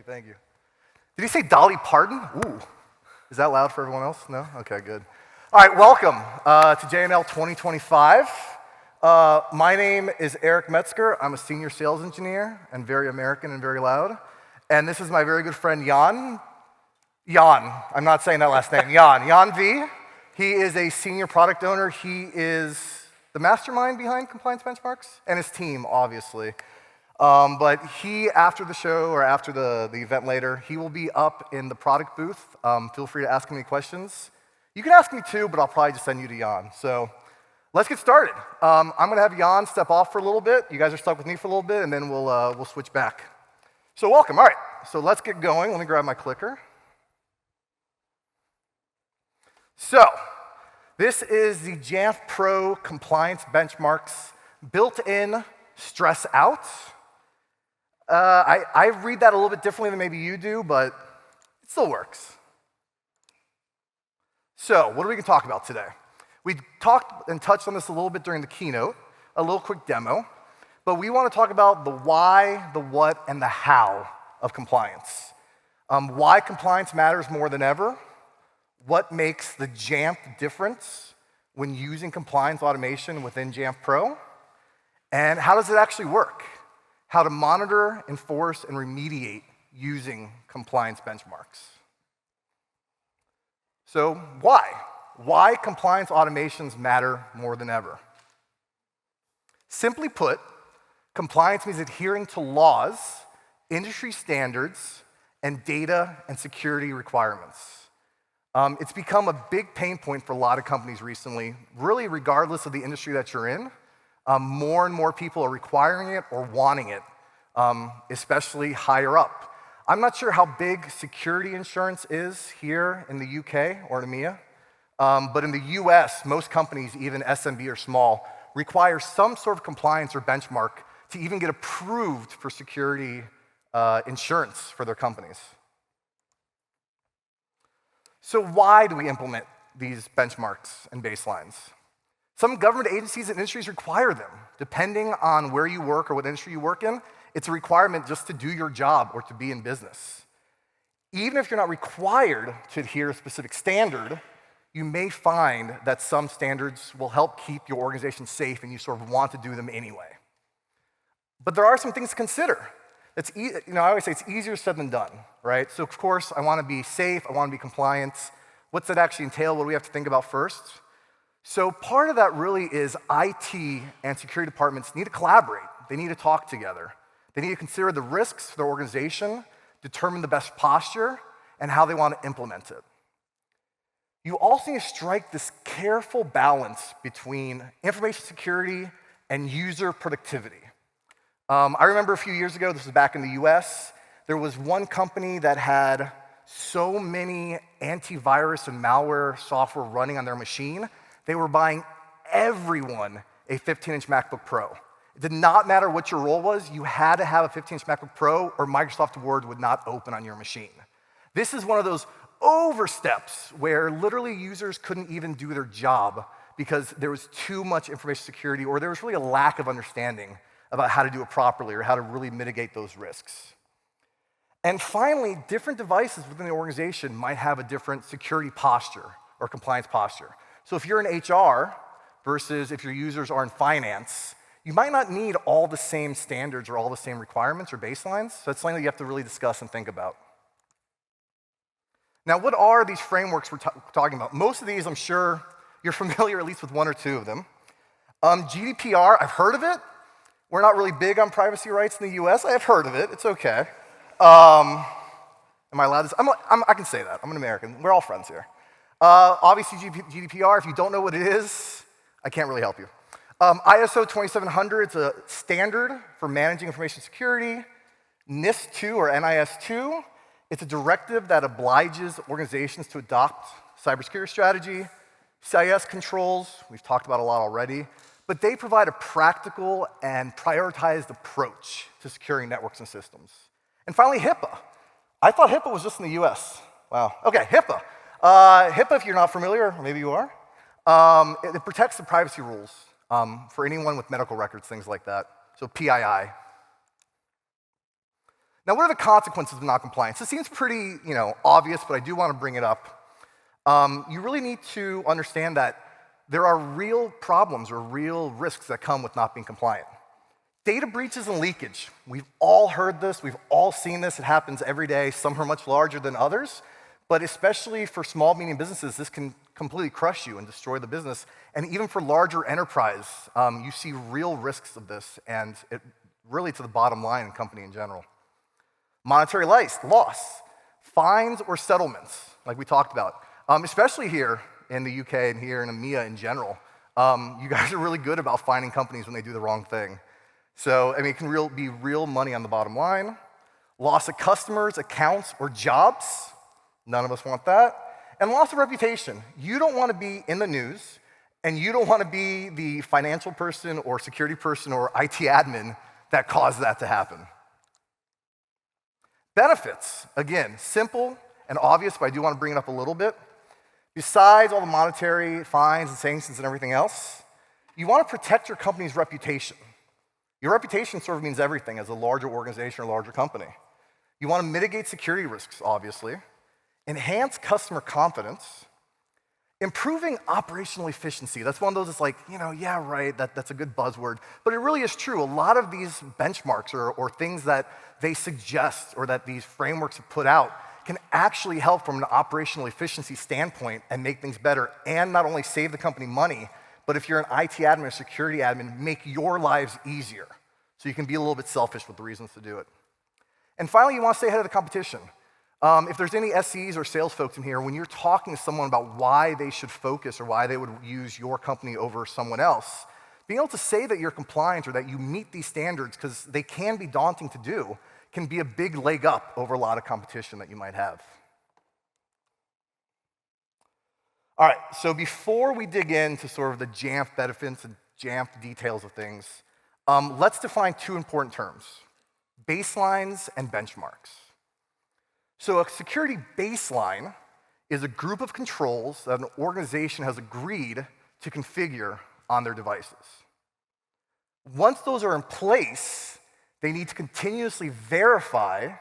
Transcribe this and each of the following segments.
Thank you. Did he say Dolly Parton? Ooh. Is that loud for everyone else? No? Okay, good. All right, welcome to JNL 2025. My name is Eric Metzger. I'm a senior sales engineer and very American and very loud. And this is my very good friend Jan. I'm not saying that last name. Jan V. He is a senior product owner. He is the mastermind behind Compliance Benchmarks and his team, obviously. But he, after the show or after the event later, he will be up in the product booth. Feel free to ask him any questions. You can ask me too, but I'll probably just send you to Jan. So let's get started. I'm going to have Jan step off for a little bit. You guys are stuck with me for a little bit, and then we'll switch back. So welcome. All right, so let's get going. Let me grab my clicker. So this is the JamfPro Compliance Benchmarks built-in stress out. I read that a little bit differently than maybe you do, but it still works. So, what are we going to talk about today? We talked and touched on this a little bit during the keynote, a little quick demo, but we want to talk about the why, the what, and the how of compliance. Why compliance matters more than ever, what makes the Jamf difference when using compliance automation within JamfPro, and how does it actually work? How to monitor, enforce, and remediate using compliance benchmarks. So why? Why compliance automations matter more than ever? Simply put, compliance means adhering to laws, industry standards, and data and security requirements. It's become a big pain point for a lot of companies recently, really regardless of the industry that you're in. More and more people are requiring it or wanting it, especially higher up. I'm not sure how big security insurance is here in the UK or in EMEA, but in the US, most companies, even SMB or small, require some sort of compliance or benchmark to even get approved for security insurance for their companies. So why do we implement these benchmarks and baselines? Some government agencies and industries require them. Depending on where you work or what industry you work in, it's a requirement just to do your job or to be in business. Even if you're not required to adhere to a specific standard, you may find that some standards will help keep your organization safe and you sort of want to do them anyway. But there are some things to consider. I always say it's easier said than done, right? So of course, I want to be safe, I want to be compliant. What's that actually entail? What do we have to think about first? So part of that really is IT and security departments need to collaborate. They need to talk together. They need to consider the risks for their organization, determine the best posture, and how they want to implement it. You also need to strike this careful balance between information security and user productivity. I remember a few years ago, this was back in the US, there was one company that had so many antivirus and malware software running on their machine, they were buying everyone a 15-inch MacBook Pro. It did not matter what your role was, you had to have a 15-inch MacBook Pro or Microsoft Word would not open on your machine. This is one of those oversteps where literally users couldn't even do their job because there was too much information security or there was really a lack of understanding about how to do it properly or how to really mitigate those risks. And finally, different devices within the organization might have a different security posture or compliance posture. So if you're in HR versus if your users are in finance, you might not need all the same standards or all the same requirements or baselines. So that's something that you have to really discuss and think about. Now, what are these frameworks we're talking about? Most of these, I'm sure you're familiar at least with one or two of them. GDPR, I've heard of it. We're not really big on privacy rights in the US. I have heard of it. It's okay. Am I allowed to? I can say that. I'm an American. We're all friends here. Obviously, GDPR, if you don't know what it is, I can't really help you. ISO 2700, it's a standard for managing information security. NIST 2 or NIS 2, it's a directive that obliges organizations to adopt cybersecurity strategy. CIS controls, we've talked about a lot already. but they provide a practical and prioritized approach to securing networks and systems. And finally, HIPAA. I thought HIPAA was just in the US. Wow. Okay, HIPAA. HIPAA, if you're not familiar, or maybe you are, it protects the privacy rules for anyone with medical records, things like that. So PII. Now, what are the consequences of non-compliance? This seems pretty, obvious, but I do want to bring it up. You really need to understand that there are real problems or real risks that come with not being compliant. Data breaches and leakage. We've all heard this. We've all seen this. It happens every day. Some are much larger than others. But especially for small, medium businesses, this can completely crush you and destroy the business. And even for larger enterprise, you see real risks of this, and it really to the bottom line in company in general. Monetary loss, fines or settlements, like we talked about, especially here in the UK and here in EMEA in general. You guys are really good about fining companies when they do the wrong thing. So, it can be real money on the bottom line. Loss of customers, accounts, or jobs. None of us want that. And loss of reputation. You don't want to be in the news, and you don't want to be the financial person or security person or IT admin that caused that to happen. Benefits, again, simple and obvious, but I do want to bring it up a little bit. Besides all the monetary fines and sanctions and everything else, you want to protect your company's reputation. Your reputation sort of means everything as a larger organization or larger company. You want to mitigate security risks, obviously, enhance customer confidence, improving operational efficiency. That's one of those that's like, yeah, right, that's a good buzzword, but it really is true. A lot of these benchmarks or things that they suggest or that these frameworks have put out can actually help from an operational efficiency standpoint and make things better, and not only save the company money, but if you're an IT admin or security admin, make your lives easier. So you can be a little bit selfish with the reasons to do it. And finally, you want to stay ahead of the competition. If there's any SEs or sales folks in here, when you're talking to someone about why they should focus or why they would use your company over someone else, being able to say that you're compliant or that you meet these standards, because they can be daunting to do, can be a big leg up over a lot of competition that you might have. All right, so before we dig into sort of the Jamf benefits and Jamf details of things, let's define two important terms: baselines and benchmarks. So a security baseline is a group of controls that an organization has agreed to configure on their devices. Once those are in place, they need to continuously verify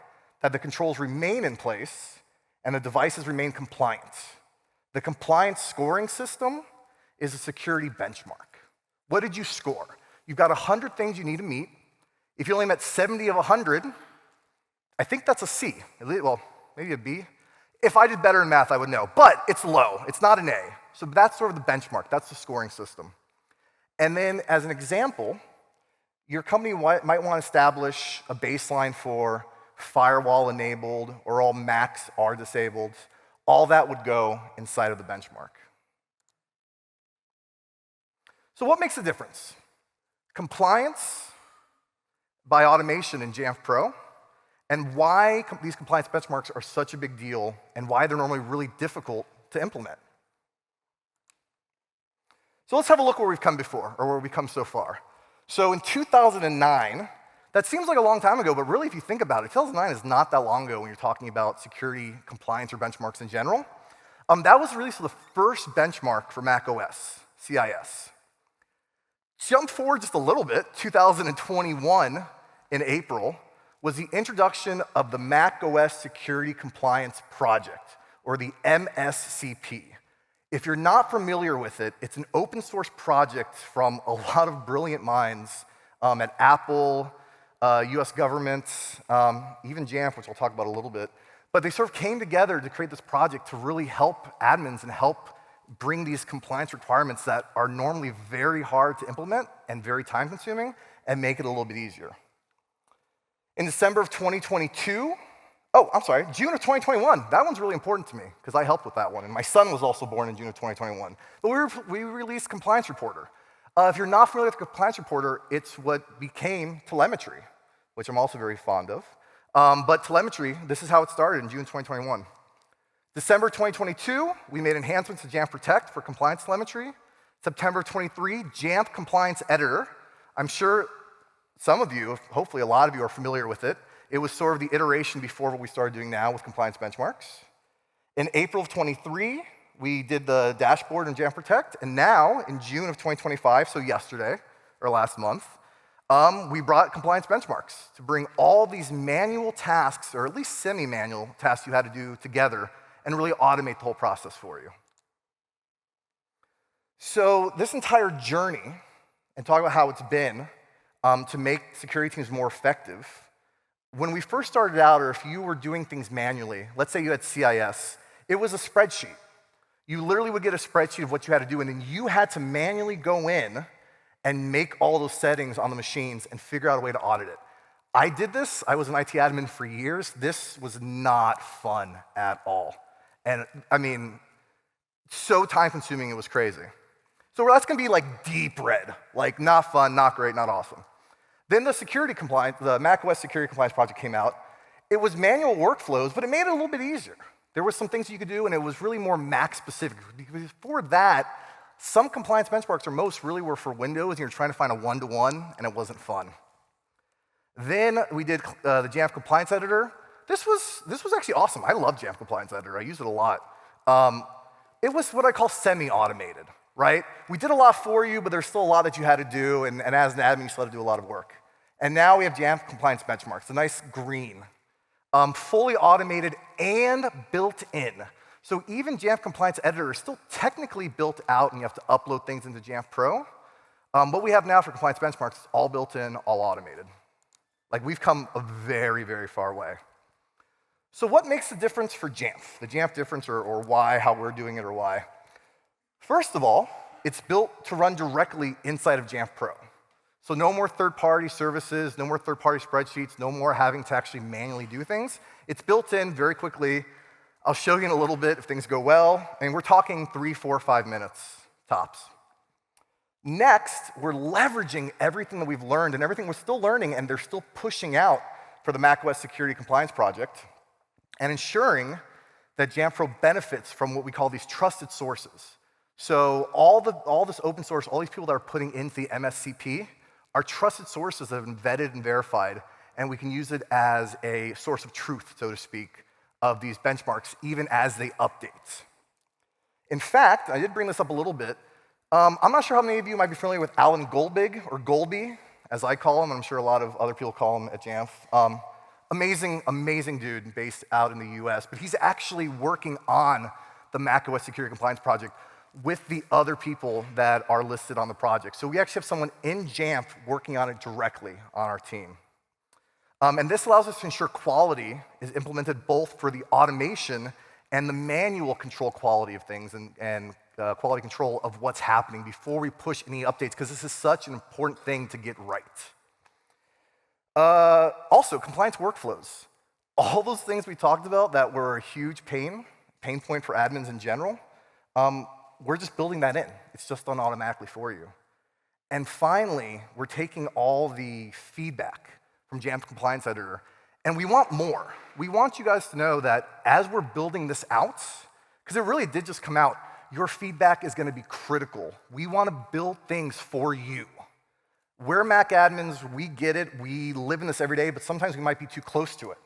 that the controls remain in place and the devices remain compliant. The compliance scoring system is a security benchmark. What did you score? You've got 100 things you need to meet. If you only met 70 of 100, I think that's a C. Well, maybe a B. If I did better in math, I would know. But it's low. It's not an A. So that's sort of the benchmark. That's the scoring system. And then as an example, your company might want to establish a baseline for firewall enabled or all Macs are disabled. All that would go inside of the benchmark. So what makes a difference? Compliance by automation in JamfPro, and why these compliance benchmarks are such a big deal and why they're normally really difficult to implement. So let's have a look where we've come before, or where we've come so far. So in 2009, that seems like a long time ago, but really if you think about it, 2009 is not that long ago when you're talking about security, compliance, or benchmarks in general. That was the release of the first benchmark for macOS, CIS. Jump forward just a little bit, 2021 in April, was the introduction of the macOS Security Compliance Project, or the MSCP. If you're not familiar with it, it's an open source project from a lot of brilliant minds at Apple, US government, even Jamf, which I'll talk about a little bit. But they sort of came together to create this project to really help admins and help bring these compliance requirements that are normally very hard to implement and very time consuming and make it a little bit easier. In December of 2022, June of 2021, that one's really important to me because I helped with that one, and my son was also born in June of 2021. But we released Compliance Reporter. If you're not familiar with Compliance Reporter, it's what became telemetry, which I'm also very fond of. But telemetry, this is how it started in June 2021. December 2022, we made enhancements to Jamf Protect for compliance telemetry. September 23, Jamf Compliance Editor. I'm sure some of you, hopefully a lot of you, are familiar with it. It was sort of the iteration before what we started doing now with compliance benchmarks. In April of 23, we did the dashboard in Jamf Protect, and now, in June of 2025, so yesterday, or last month, we brought compliance benchmarks to bring all these manual tasks, or at least semi-manual tasks you had to do together, and really automate the whole process for you. So this entire journey, and talk about how it's been to make security teams more effective, when we first started out, or if you were doing things manually, let's say you had CIS, it was a spreadsheet. You literally would get a spreadsheet of what you had to do, and then you had to manually go in and make all those settings on the machines and figure out a way to audit it. I did this. I was an IT admin for years. This was not fun at all. And I mean, so time-consuming, it was crazy. So that's going to be like deep red, like not fun, not great, not awesome. Then the security compliance, the macOS security compliance project came out. It was manual workflows, but it made it a little bit easier. There were some things you could do, and it was really more Mac specific. Before that, some compliance benchmarks, or most, really were for Windows, and you're trying to find a one-to-one, and it wasn't fun. Then we did the Jamf Compliance Editor. This was actually awesome. I love Jamf Compliance Editor. I use it a lot. It was what I call semi-automated, right? We did a lot for you, but there's still a lot that you had to do, and as an admin, you still had to do a lot of work. And now we have Jamf Compliance Benchmarks, a nice green. Fully automated and built in. So even Jamf Compliance Editor is still technically built out, and you have to upload things into JamfPro. What we have now for Compliance Benchmarks is all built in, all automated. Like, we've come a very, very far way. So what makes the difference for Jamf? The Jamf difference, or why, how we're doing it, or why? First of all, it's built to run directly inside of JamfPro. So no more third-party services, no more third-party spreadsheets, no more having to actually manually do things. It's built in very quickly. I'll show you in a little bit if things go well. And we're talking 3, 4, 5 minutes, tops. Next, we're leveraging everything that we've learned and everything we're still learning, and they're still pushing out for the macOS Security Compliance Project, and ensuring that JamfPro benefits from what we call these trusted sources. So all this open source, all these people that are putting into the MSCP, are trusted sources that have been vetted and verified, and we can use it as a source of truth, so to speak, of these benchmarks, even as they update. In fact, I did bring this up a little bit. I'm not sure how many of you might be familiar with Alan Goldbig, or Golby, as I call him, and I'm sure a lot of other people call him at Jamf. Amazing dude based out in the US, but he's actually working on the macOS Security Compliance Project with the other people that are listed on the project. So we actually have someone in Jamf working on it directly on our team. And this allows us to ensure quality is implemented both for the automation and the manual control quality of things, and quality control of what's happening before we push any updates, because this is such an important thing to get right. Also, compliance workflows. All those things we talked about that were a huge pain point for admins in general, we're just building that in. It's just done automatically for you. And finally, we're taking all the feedback from Jamf Compliance Editor, and we want more. We want you guys to know that as we're building this out, because it really did just come out, your feedback is going to be critical. We want to build things for you. We're Mac admins, we get it, we live in this every day, but sometimes we might be too close to it.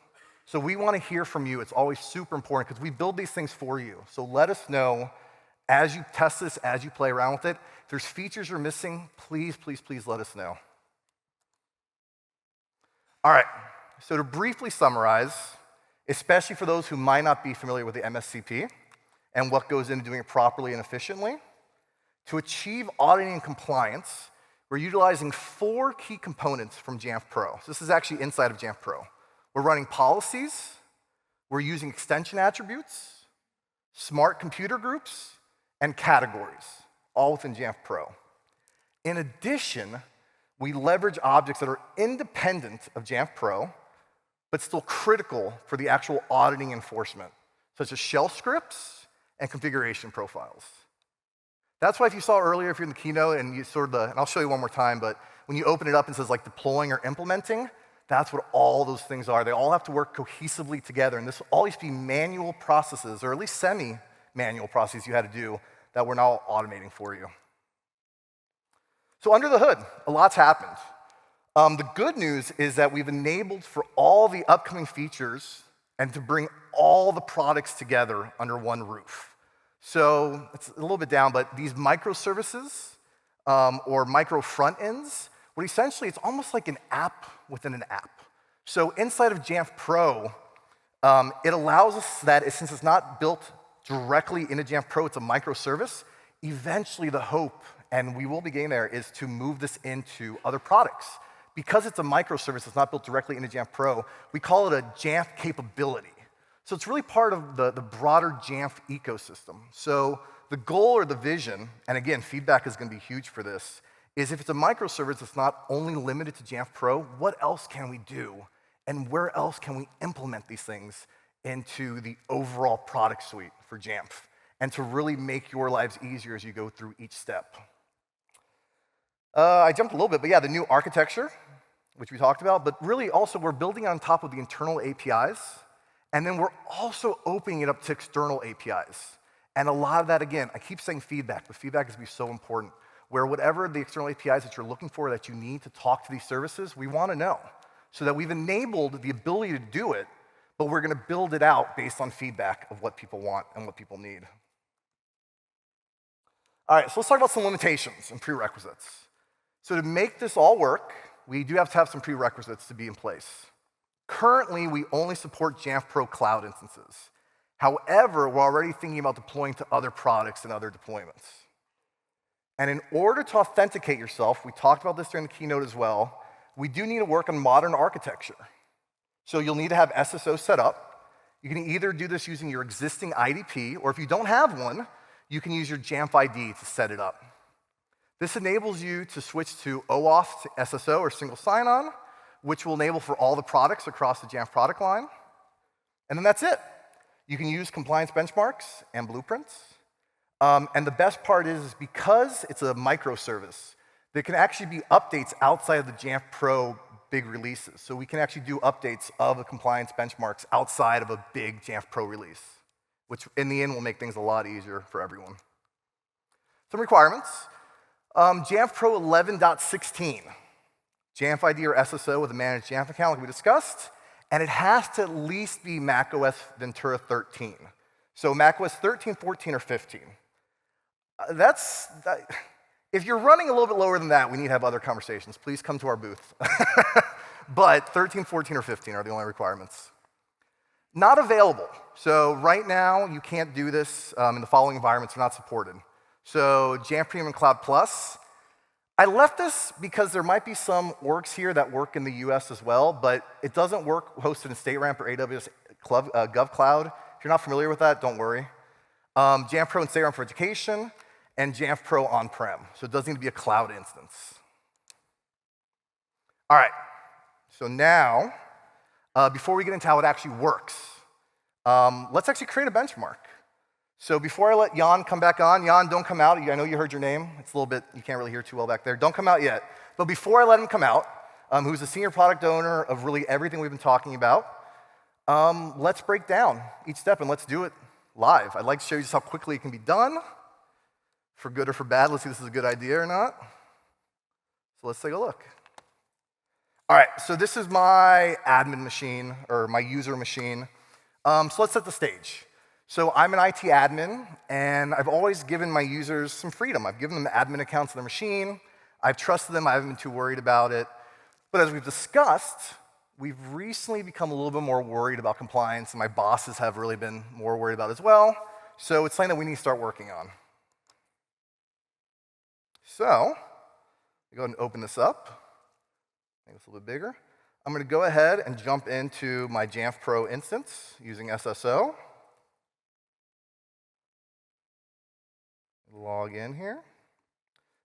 So we want to hear from you. It's always super important, because we build these things for you. So let us know as you test this, as you play around with it. If there's features you're missing, please, please, please let us know. All right, so to briefly summarize, especially for those who might not be familiar with the MSCP and what goes into doing it properly and efficiently, to achieve auditing and compliance, we're utilizing 4 key components from JamfPro. So this is actually inside of JamfPro. We're running policies, we're using extension attributes, smart computer groups, and categories, all within JamfPro. In addition, we leverage objects that are independent of JamfPro, but still critical for the actual auditing enforcement, such as shell scripts and configuration profiles. That's why if you saw earlier, if you're in the keynote, and you and I'll show you one more time, but when you open it up and it says like deploying or implementing, that's what all those things are. They all have to work cohesively together, and this will always be manual processes, or at least semi-manual processes you had to do that we're now automating for you. So under the hood, a lot's happened. The good news is that we've enabled for all the upcoming features and to bring all the products together under one roof. So it's a little bit down, but these microservices or micro front ends, what essentially it's almost like an app within an app. So inside of JamfPro, it allows us that since it's not built directly into JamfPro, it's a microservice. Eventually, the hope, and we will be getting there, is to move this into other products. Because it's a microservice, it's not built directly into JamfPro, we call it a Jamf capability. So it's really part of the broader Jamf ecosystem. So the goal or the vision, and again, feedback is going to be huge for this, is if it's a microservice that's not only limited to JamfPro, what else can we do? And where else can we implement these things into the overall product suite for Jamf? And to really make your lives easier as you go through each step. I jumped a little bit, but yeah, the new architecture, which we talked about, but really also we're building on top of the internal APIs, and then we're also opening it up to external APIs. And a lot of that, again, I keep saying feedback, but feedback is going to be so important, where whatever the external APIs that you're looking for, that you need to talk to these services, we want to know. So that we've enabled the ability to do it, but we're going to build it out based on feedback of what people want and what people need. All right, so let's talk about some limitations and prerequisites. So to make this all work, we do have to have some prerequisites to be in place. Currently, we only support JamfPro Cloud instances. However, we're already thinking about deploying to other products and other deployments. And in order to authenticate yourself, we talked about this during the keynote as well, we do need to work on modern architecture. So you'll need to have SSO set up. You can either do this using your existing IDP, or if you don't have one, you can use your Jamf ID to set it up. This enables you to switch to OAuth to SSO or single sign-on, which will enable for all the products across the Jamf product line. And then that's it. You can use compliance benchmarks and blueprints. And the best part is because it's a microservice, there can actually be updates outside of the JamfPro big releases. So we can actually do updates of the compliance benchmarks outside of a big JamfPro release, which in the end will make things a lot easier for everyone. Some requirements. JamfPro 11.16, Jamf ID or SSO with a managed Jamf account like we discussed, and it has to at least be macOS Ventura 13. So macOS 13, 14, or 15. If you're running a little bit lower than that, we need to have other conversations. Please come to our booth. But 13, 14, or 15 are the only requirements. Not available. So right now, you can't do this in the following environments are not supported. So Jamf Premium Cloud Plus. I left this because there might be some orgs here that work in the US as well, but it doesn't work hosted in StateRAMP or AWS GovCloud. If you're not familiar with that, don't worry. JamfPro and StateRAMP for education, and JamfPro on-prem. So it does need to be a cloud instance. All right, so now, before we get into how it actually works, let's actually create a benchmark. So before I let Jan come back on, Jan, don't come out. I know you heard your name. It's a little bit, you can't really hear too well back there. Don't come out yet. But before I let him come out, who's the senior product owner of really everything we've been talking about, let's break down each step and let's do it live. I'd like to show you just how quickly it can be done, for good or for bad. Let's see if this is a good idea or not. So let's take a look. All right, so this is my admin machine, or my user machine. So let's set the stage. So I'm an IT admin, and I've always given my users some freedom. I've given them the admin accounts of their machine. I've trusted them. I haven't been too worried about it. But as we've discussed, we've recently become a little bit more worried about compliance, and my bosses have really been more worried about it as well. So it's something that we need to start working on. So go ahead and open this up. Make this a little bit bigger. I'm going to go ahead and jump into my JamfPro instance using SSO. Log in here.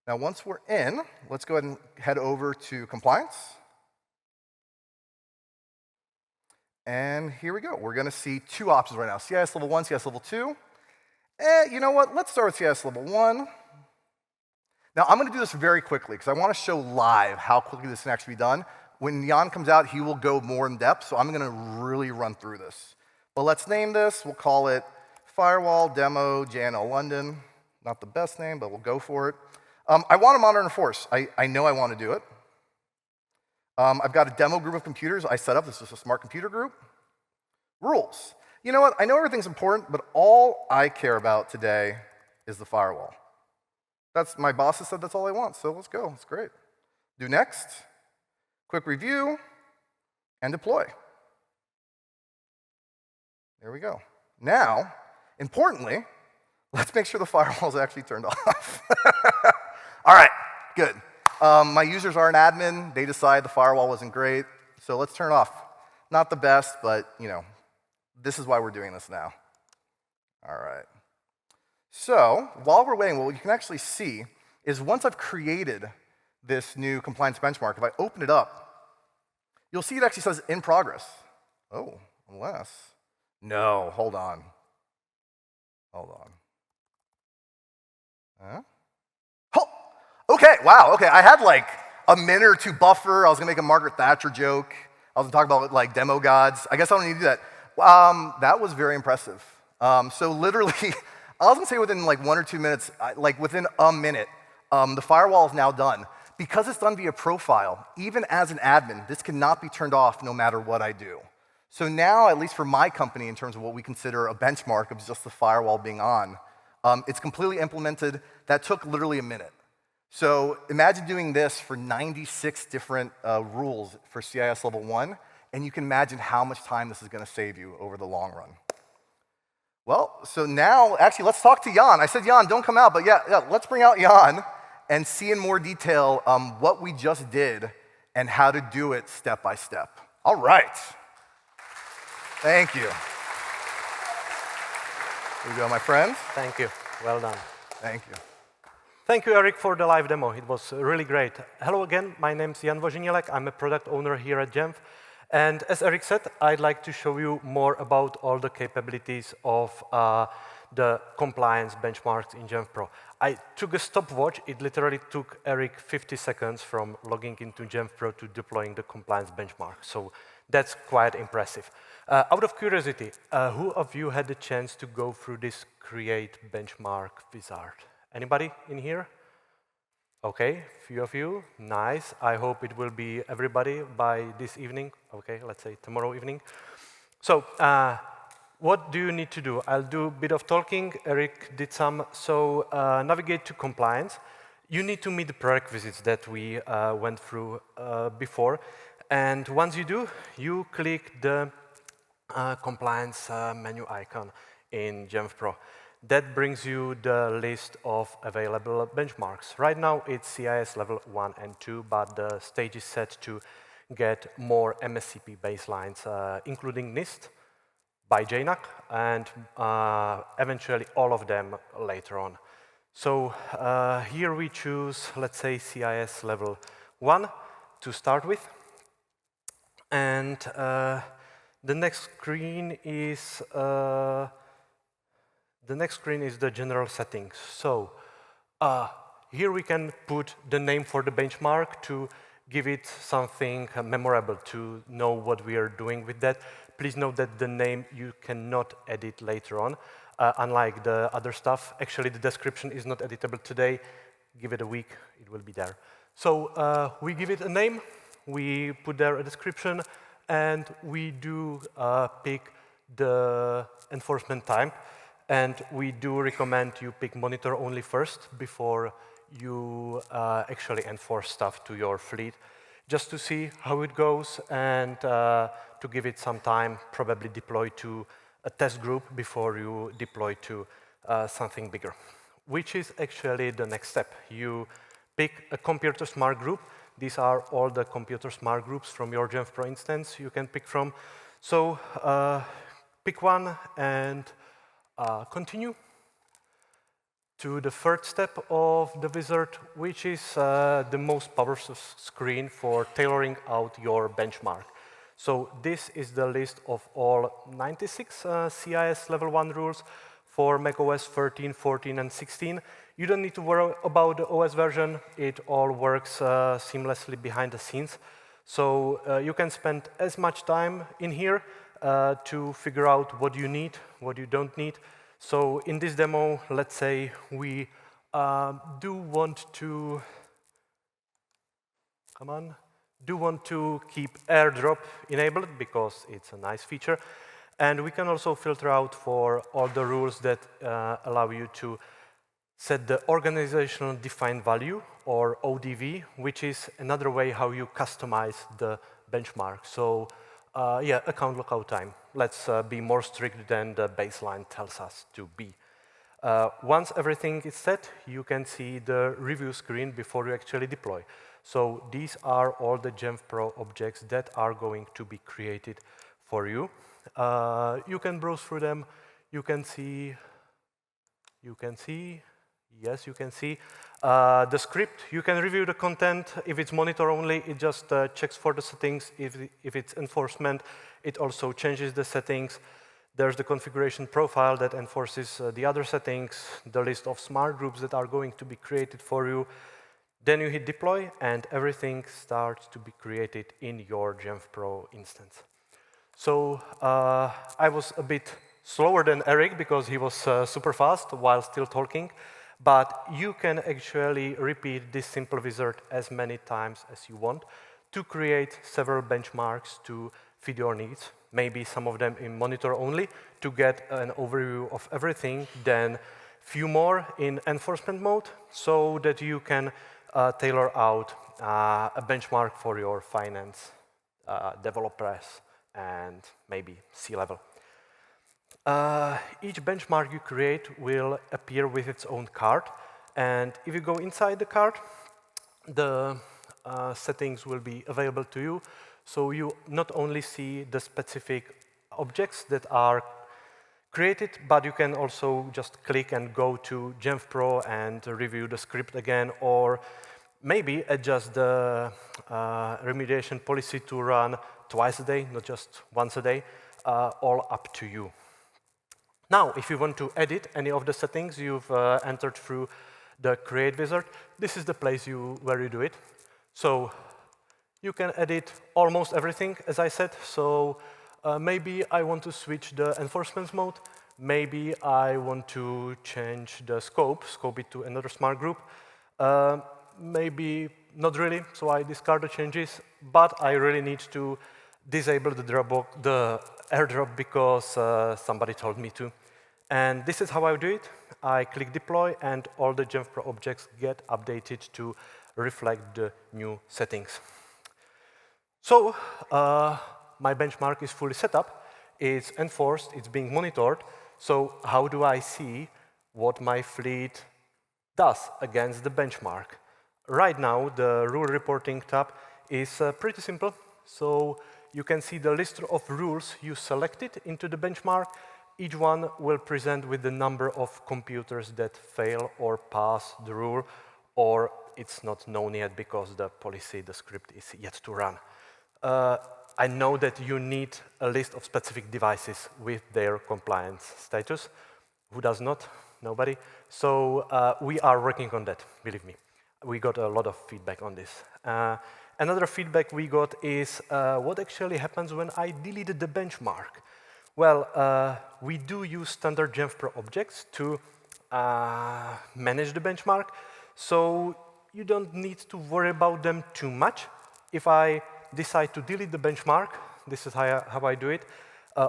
Now, once we're in, let's go ahead and head over to compliance. And here we go. We're going to see two options right now, CIS level 1, CIS level 2. You know what? Let's start with CIS level 1. Now, I'm going to do this very quickly because I want to show live how quickly this can actually be done. When Jan comes out, he will go more in depth, so I'm going to really run through this. But let's name this. We'll call it Firewall Demo JNL London. Not the best name, but we'll go for it. I want to monitor and enforce. I know I want to do it. I've got a demo group of computers I set up. This is a smart computer group. Rules. You know what? I know everything's important, but all I care about today is the firewall. My boss has said that's all I want, so let's go. It's great. Do next. Quick review. And deploy. There we go. Now, importantly, let's make sure the firewall is actually turned off. All right, good. My users are an admin. They decide the firewall wasn't great, so let's turn it off. Not the best, but this is why we're doing this now. All right. So while we're waiting, what you can actually see is once I've created this new compliance benchmark, if I open it up, you'll see it actually says in progress. Oh, unless. No, hold on. Hold on. Huh? Oh, okay, wow, okay. I had like a minute or two buffer. I was gonna make a Margaret Thatcher joke. I was gonna talk about like demo gods. I guess I don't need to do that. That was very impressive. So literally, I was gonna say within like 1 or 2 minutes, like within a minute, the firewall is now done. Because it's done via profile, even as an admin, this cannot be turned off no matter what I do. So now, at least for my company, in terms of what we consider a benchmark of just the firewall being on, it's completely implemented. That took literally a minute. So imagine doing this for 96 different rules for CIS level 1, and you can imagine how much time this is going to save you over the long run. Well, so now, actually, let's talk to Jan. I said, Jan, don't come out, but yeah, let's bring out Jan and see in more detail what we just did and how to do it step by step. All right. Thank you. Here you go, my friends. Thank you. Well done. Thank you. Thank you, Eric, for the live demo. It was really great. Hello again. My name's Jan Vozenilek. I'm a product owner here at Jamf. And as Eric said, I'd like to show you more about all the capabilities of the compliance benchmarks in JamfPro. I took a stopwatch. It literally took Eric 50 seconds from logging into JamfPro to deploying the compliance benchmark. So that's quite impressive. Out of curiosity, who of you had the chance to go through this create benchmark wizard? Anybody in here? Okay, few of you, nice. I hope it will be everybody by this evening. Okay, let's say tomorrow evening. So, what do you need to do? I'll do a bit of talking. Eric did some. So, navigate to compliance. You need to meet the prerequisites that we went through before. And once you do, you click the compliance menu icon in JamfPro. That brings you the list of available benchmarks. Right now, it's CIS level 1 and 2, but the stage is set to get more MSCP baselines, including NIST by JNL, and eventually all of them later on. So here we choose, let's say, CIS level 1 to start with. And the next screen is the general settings. So here we can put the name for the benchmark to give it something memorable, to know what we are doing with that. Please note that the name you cannot edit later on, unlike the other stuff. Actually, the description is not editable today. Give it a week, it will be there. So we give it a name, we put there a description, and we do pick the enforcement type. And we do recommend you pick monitor only first before you actually enforce stuff to your fleet, just to see how it goes and to give it some time, probably deploy to a test group before you deploy to something bigger, which is actually the next step. You pick a computer smart group. These are all the computer smart groups from your JamfPro instance you can pick from. So pick one and continue to the third step of the wizard, which is the most powerful screen for tailoring out your benchmark. So this is the list of all 96 CIS level 1 rules for macOS 13, 14, and 16. You don't need to worry about the OS version. It all works seamlessly behind the scenes. So you can spend as much time in here to figure out what you need, what you don't need. So in this demo, let's say we do want to keep airdrop enabled because it's a nice feature. And we can also filter out for all the rules that allow you to set the organizational defined value, or ODV, which is another way how you customize the benchmark. So yeah, account lockout time. Let's be more strict than the baseline tells us to be. Once everything is set, you can see the review screen before you actually deploy. So these are all the JamfPro objects that are going to be created for you. You can browse through them. You can see, yes, you can see the script. You can review the content. If it's monitor only, it just checks for the settings. If it's enforcement, it also changes the settings. There's the configuration profile that enforces the other settings, the list of smart groups that are going to be created for you. Then you hit deploy, and everything starts to be created in your JamfPro instance. So I was a bit slower than Eric because he was super fast while still talking. But you can actually repeat this simple wizard as many times as you want to create several benchmarks to fit your needs. Maybe some of them in monitor only to get an overview of everything, then few more in enforcement mode so that you can tailor out a benchmark for your finance developers and maybe C-level. Each benchmark you create will appear with its own card, and if you go inside the card, the settings will be available to you. So you not only see the specific objects that are created, but you can also just click and go to JamfPro and review the script again, or maybe adjust the remediation policy to run twice a day, not just once a day, all up to you. Now, if you want to edit any of the settings you've entered through the Create wizard, this is the place where you do it. So you can edit almost everything, as I said. So maybe I want to switch the enforcement mode. Maybe I want to change the scope it to another smart group. Maybe not really, so I discard the changes. But I really need to disable the airdrop because somebody told me to. And this is how I do it. I click deploy, and all the JamfPro objects get updated to reflect the new settings. So my benchmark is fully set up. It's enforced. It's being monitored. So how do I see what my fleet does against the benchmark? Right now, the rule reporting tab is pretty simple. So you can see the list of rules you selected into the benchmark. Each one will present with the number of computers that fail or pass the rule, or it's not known yet because the policy, the script is yet to run. I know that you need a list of specific devices with their compliance status. Who does not? Nobody. So we are working on that, believe me. We got a lot of feedback on this. Another feedback we got is what actually happens when I deleted the benchmark. Well, we do use standard JamfPro objects to manage the benchmark, so you don't need to worry about them too much. If I decide to delete the benchmark, this is how I do it,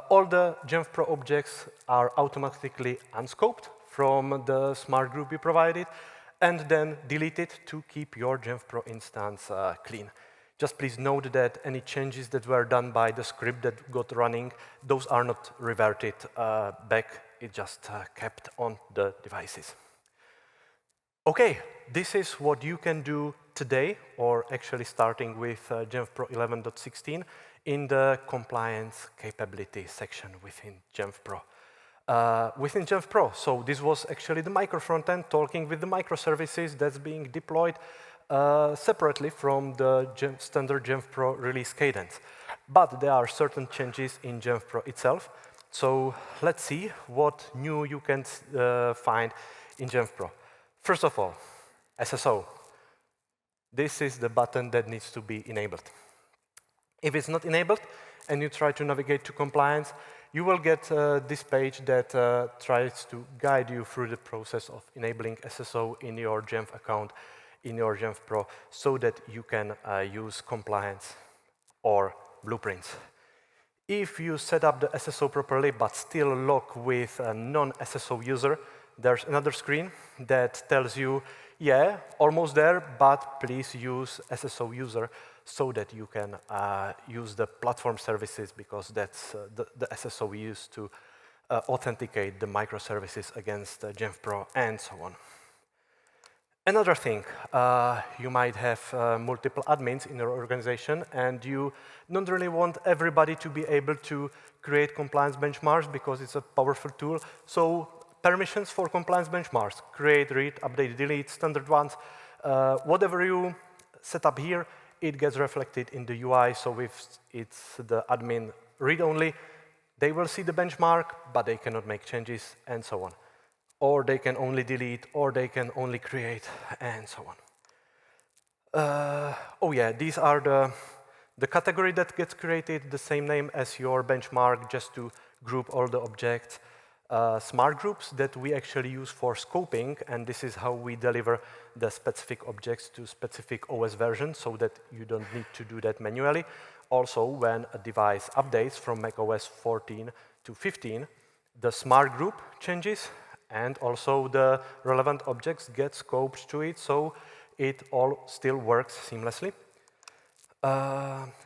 all the JamfPro objects are automatically unscoped from the smart group we provided, and then deleted to keep your JamfPro instance clean. Just please note that any changes that were done by the script that got running, those are not reverted back. It just kept on the devices. OK, this is what you can do today, or actually starting with JamfPro 11.16 in the compliance capability section within JamfPro. Within JamfPro, so this was actually the micro frontend talking with the microservices that's being deployed separately from the standard JamfPro release cadence. But there are certain changes in JamfPro itself. So let's see what new you can find in JamfPro. First of all, SSO. This is the button that needs to be enabled. If it's not enabled and you try to navigate to compliance, you will get this page that tries to guide you through the process of enabling SSO in your Jamf account, in your JamfPro, so that you can use compliance or blueprints. If you set up the SSO properly but still log with a non-SSO user, there's another screen that tells you, yeah, almost there, but please use SSO user so that you can use the platform services, because that's the SSO we use to authenticate the microservices against JamfPro and so on. Another thing, you might have multiple admins in your organization and you don't really want everybody to be able to create compliance benchmarks because it's a powerful tool. So permissions for compliance benchmarks, create, read, update, delete, standard ones, whatever you set up here, it gets reflected in the UI. So if it's the admin read-only, they will see the benchmark, but they cannot make changes and so on. Or they can only delete, or they can only create, and so on. Oh yeah, these are the category that gets created, the same name as your benchmark, just to group all the objects. Smart groups that we actually use for scoping, and this is how we deliver the specific objects to specific OS version, so that you don't need to do that manually. Also, when a device updates from macOS 14 to 15, the smart group changes, and also the relevant objects get scoped to it, so it all still works seamlessly.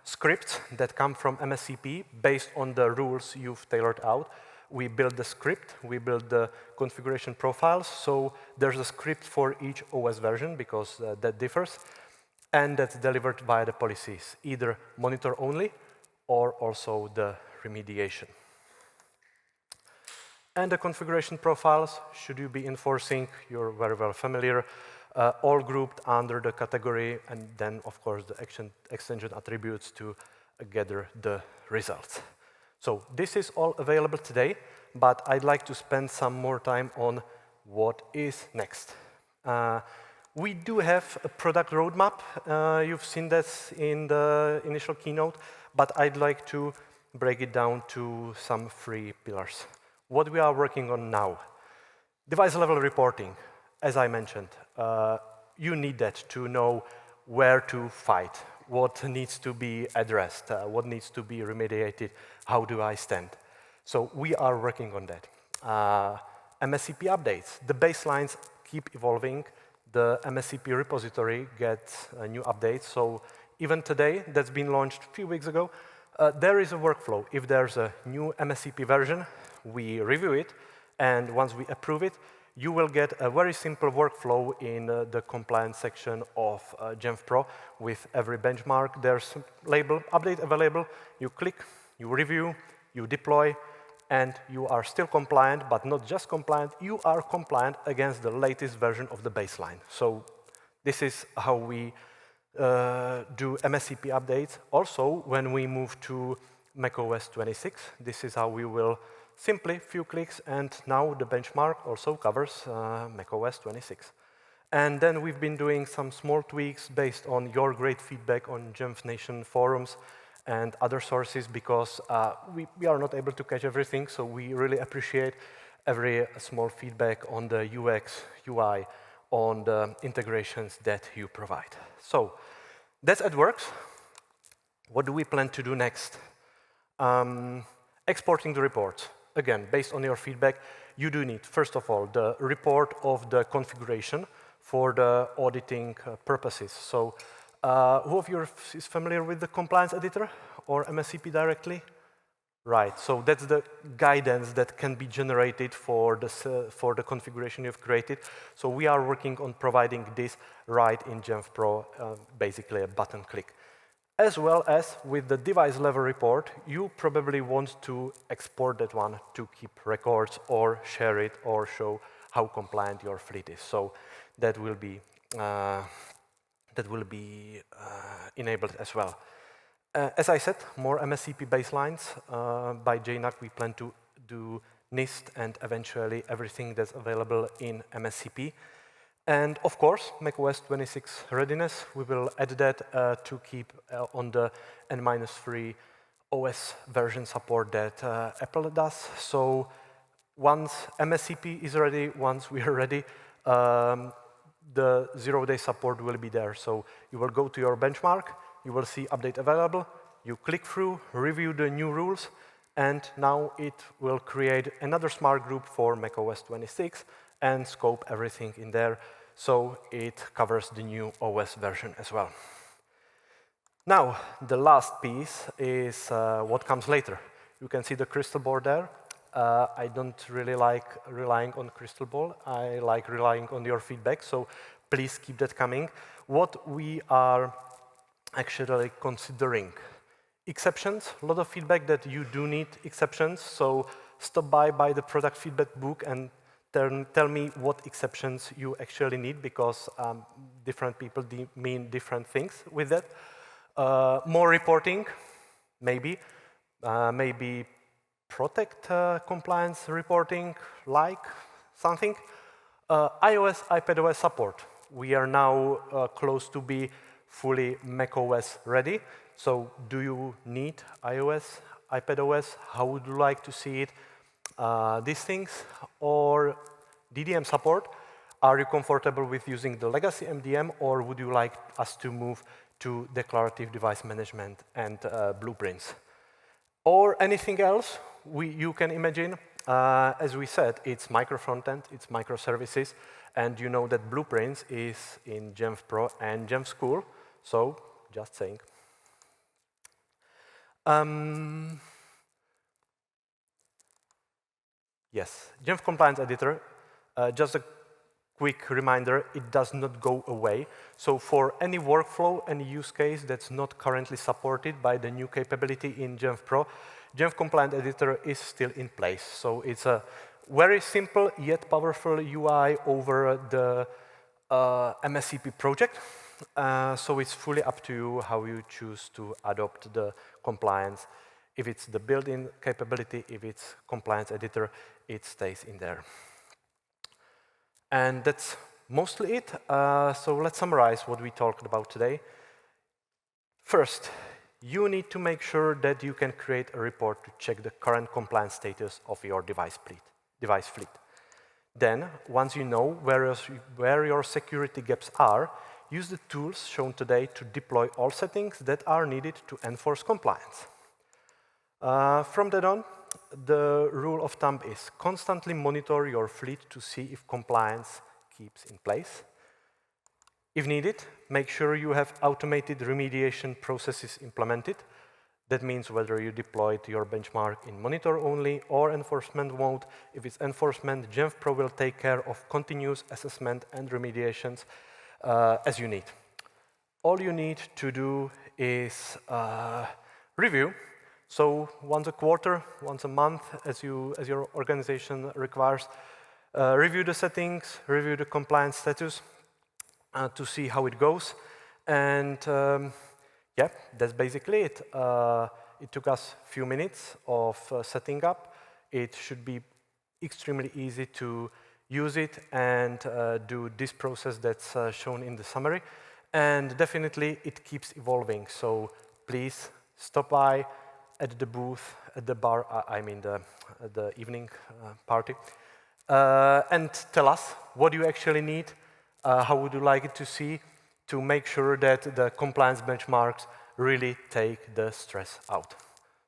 Scripts that come from MSCP based on the rules you've tailored out. We build the script, we build the configuration profiles, so there's a script for each OS version, because that differs, and that's delivered via the policies, either monitor only or also the remediation. And the configuration profiles, should you be enforcing, you're very well familiar, all grouped under the category, and then, of course, the extension attributes to gather the results. So this is all available today, but I'd like to spend some more time on what is next. We do have a product roadmap. You've seen that in the initial keynote, but I'd like to break it down to some 3 pillars. What we are working on now. Device level reporting, as I mentioned. You need that to know where to fight, what needs to be addressed, what needs to be remediated, how do I stand. So we are working on that. MSCP updates, the baselines keep evolving. The MSCP repository gets new updates. So even today, that's been launched a few weeks ago, there is a workflow. If there's a new MSCP version, we review it, and once we approve it, you will get a very simple workflow in the compliance section of JamfPro with every benchmark. There's a label, update available. You click, you review, you deploy, and you are still compliant, but not just compliant, you are compliant against the latest version of the baseline. So this is how we do MSCP updates. Also, when we move to macOS 26, this is how we will simply few clicks, and now the benchmark also covers macOS 26. And then we've been doing some small tweaks based on your great feedback on Jamf Nation forums and other sources, because we are not able to catch everything, so we really appreciate every small feedback on the UX, UI, on the integrations that you provide. So that's at works. What do we plan to do next? Exporting the reports. Again, based on your feedback, you do need, first of all, the report of the configuration for the auditing purposes. So who of you is familiar with the compliance editor or MSCP directly? Right, so that's the guidance that can be generated for the configuration you've created. So we are working on providing this right in JamfPro, basically a button click. As well as with the device level report, you probably want to export that one to keep records or share it or show how compliant your fleet is. So that will be enabled as well. As I said, more MSCP baselines. By JNUC, we plan to do NIST and eventually everything that's available in MSCP. And of course, macOS 26 readiness, we will add that to keep on the N-3 OS version support that Apple does. So once MSCP is ready, once we are ready, the zero-day support will be there. So you will go to your benchmark, you will see update available, you click through, review the new rules, and now it will create another smart group for macOS 26 and scope everything in there, so it covers the new OS version as well. Now, the last piece is what comes later. You can see the crystal ball there. I don't really like relying on crystal ball. I like relying on your feedback, so please keep that coming. What we are actually considering: exceptions, a lot of feedback that you do need exceptions, so stop by the product feedback book and tell me what exceptions you actually need, because different people mean different things with that. More reporting, maybe. Maybe protect compliance reporting, like something. iOS, iPadOS support. We are now close to be fully macOS ready. So do you need iOS, iPadOS? How would you like to see it? These things, or DDM support. Are you comfortable with using the legacy MDM, or would you like us to move to declarative device management and blueprints? Or anything else you can imagine. As we said, it's micro frontend, it's microservices, and you know that blueprints is in JamfPro and Jamf School, so just saying. Yes, Jamf Compliance Editor, just a quick reminder, it does not go away. So for any workflow, any use case that's not currently supported by the new capability in JamfPro, Jamf Compliance Editor is still in place. So it's a very simple yet powerful UI over the MSCP project. So it's fully up to you how you choose to adopt the compliance. If it's the built-in capability, if it's compliance editor, it stays in there. And that's mostly it. So let's summarize what we talked about today. First, you need to make sure that you can create a report to check the current compliance status of your device fleet. Then, once you know where your security gaps are, use the tools shown today to deploy all settings that are needed to enforce compliance. From then on, the rule of thumb is constantly monitor your fleet to see if compliance keeps in place. If needed, make sure you have automated remediation processes implemented. That means whether you deployed your benchmark in monitor only or enforcement mode. If it's enforcement, JamfPro will take care of continuous assessment and remediations as you need. All you need to do is review. So once a quarter, once a month, as your organization requires, review the settings, review the compliance status to see how it goes. And yeah, that's basically it. It took us a few minutes of setting up. It should be extremely easy to use it and do this process that's shown in the summary. And definitely, it keeps evolving. So please stop by at the booth, at the bar, I mean the evening party, and tell us what you actually need, how would you like it to see, to make sure that the compliance benchmarks really take the stress out.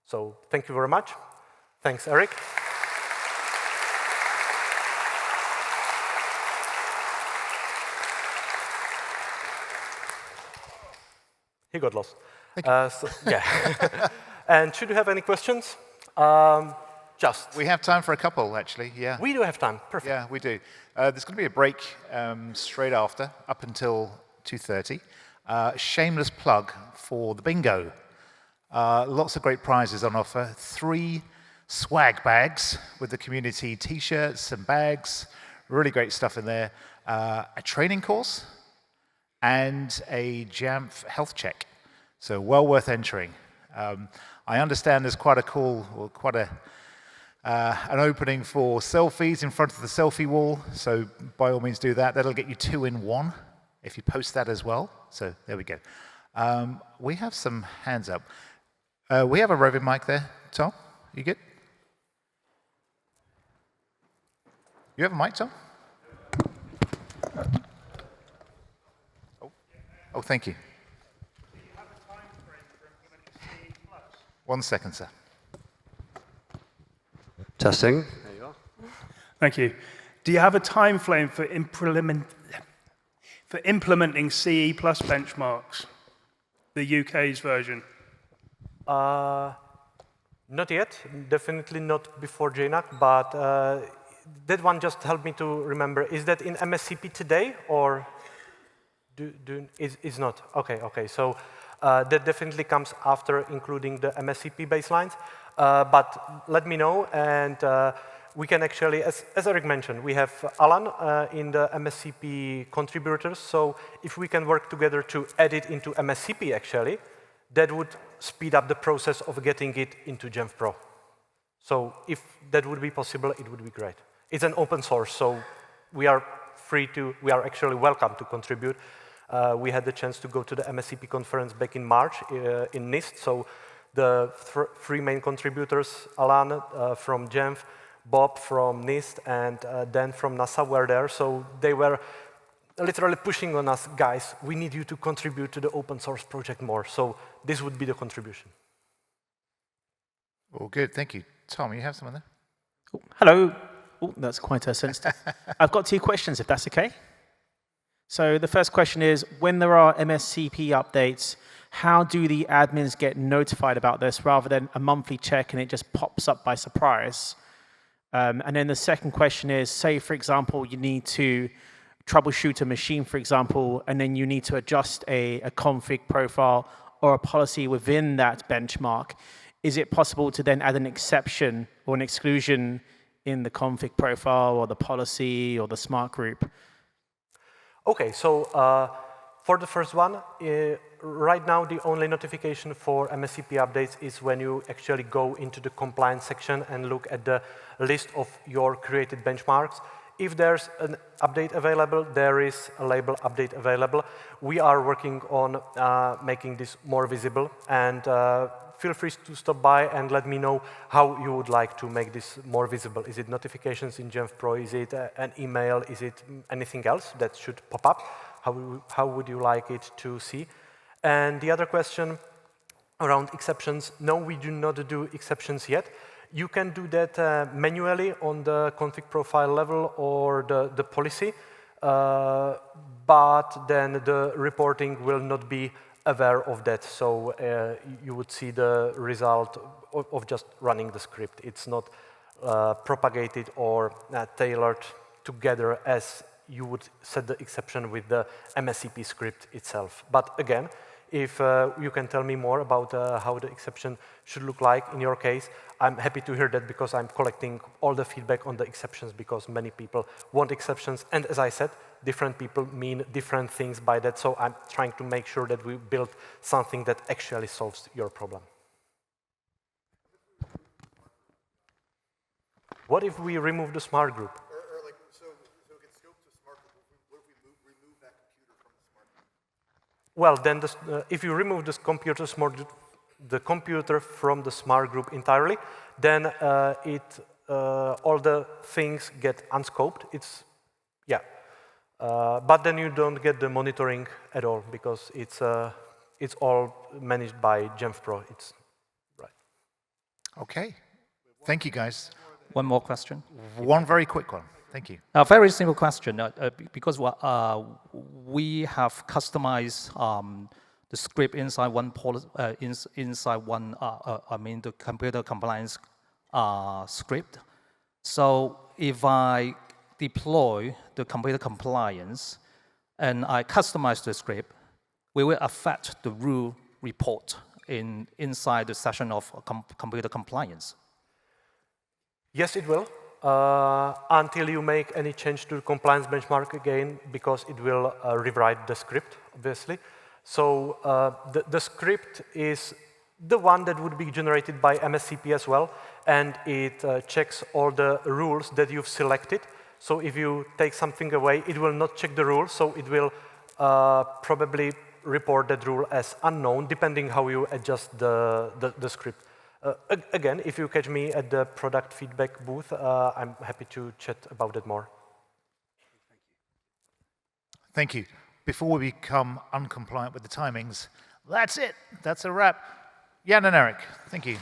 So thank you very much. Thanks, Eric. He got lost. So, yeah. And should you have any questions? We have time for a couple, actually, yeah. We do have time, perfect. Yeah, we do. There's going to be a break straight after, up until 2:30. Shameless plug for the bingo. Lots of great prizes on offer. 3 swag bags with the community t-shirts and bags. Really great stuff in there. A training course and a Jamf health check. So well worth entering. I understand there's quite a cool, or quite an opening for selfies in front of the selfie wall. So by all means do that. That'll get you 2 in 1 if you post that as well. So there we go. We have some hands up. We have a roving mic there. Tom, you good? You have a mic, Tom? Oh, thank you. Do you have a time frame for implementing CE+? 1 second, sir. Testing. There you are. Thank you. Do you have a time frame for implementing CE+ benchmarks, the UK's version? Not yet, definitely not before JNAC, but that one just helped me to remember. Is that in MSCP today, or is not? Okay. So that definitely comes after including the MSCP baselines. But let me know, and we can actually, as Eric mentioned, we have Alan in the MSCP contributors. So if we can work together to add it into MSCP, actually, that would speed up the process of getting it into JamfPro. So if that would be possible, it would be great. It's an open source, so we are actually welcome to contribute. We had the chance to go to the MSCP conference back in March in NIST. So the three main contributors, Alan from Jamf, Bob from NIST, and Dan from NASA were there. So they were literally pushing on us, guys, we need you to contribute to the open source project more. So this would be the contribution. Well, good, thank you. Tom, you have someone there? Oh, hello. Oh, that's quite sensitive. I've got 2 questions, if that's okay. So the first question is, when there are MSCP updates, how do the admins get notified about this rather than a monthly check and it just pops up by surprise? And then the second question is, say, for example, you need to troubleshoot a machine, for example, and then you need to adjust a config profile or a policy within that benchmark. Is it possible to then add an exception or an exclusion in the config profile or the policy or the smart group? Okay, so for the first one, right now the only notification for MSCP updates is when you actually go into the compliance section and look at the list of your created benchmarks. If there's an update available, there is a label update available. We are working on making this more visible, and feel free to stop by and let me know how you would like to make this more visible. Is it notifications in JamfPro? Is it an email? Is it anything else that should pop up? How would you like it to see? And the other question around exceptions, no, we do not do exceptions yet. You can do that manually on the config profile level or the policy, but then the reporting will not be aware of that. So you would see the result of just running the script. It's not propagated or tailored together as you would set the exception with the MSCP script itself. But again, if you can tell me more about how the exception should look like in your case, I'm happy to hear that because I'm collecting all the feedback on the exceptions because many people want exceptions. And as I said, different people mean different things by that. So I'm trying to make sure that we build something that actually solves your problem. What if we remove the smart group? So it gets scoped to smart group. What if we remove that computer from the smart group? Well, then if you remove this computer from the smart group entirely, then all the things get unscoped. But then you don't get the monitoring at all because it's all managed by JamfPro. It's right. Okay. Thank you, guys. One more question. One very quick one. Thank you. A very simple question, because we have customized the script inside one the computer compliance script. So if I deploy the computer compliance and I customize the script, we will affect the rule report inside the session of computer compliance. Yes, it will. Until you make any change to the compliance benchmark again, because it will rewrite the script, obviously. So the script is the one that would be generated by MSCP as well, and it checks all the rules that you've selected. So if you take something away, it will not check the rules, so it will probably report that rule as unknown, depending how you adjust the script. Again, if you catch me at the product feedback booth, I'm happy to chat about it more. Thank you. Before we become uncompliant with the timings, that's it. That's a wrap. Jan and Eric, thank you.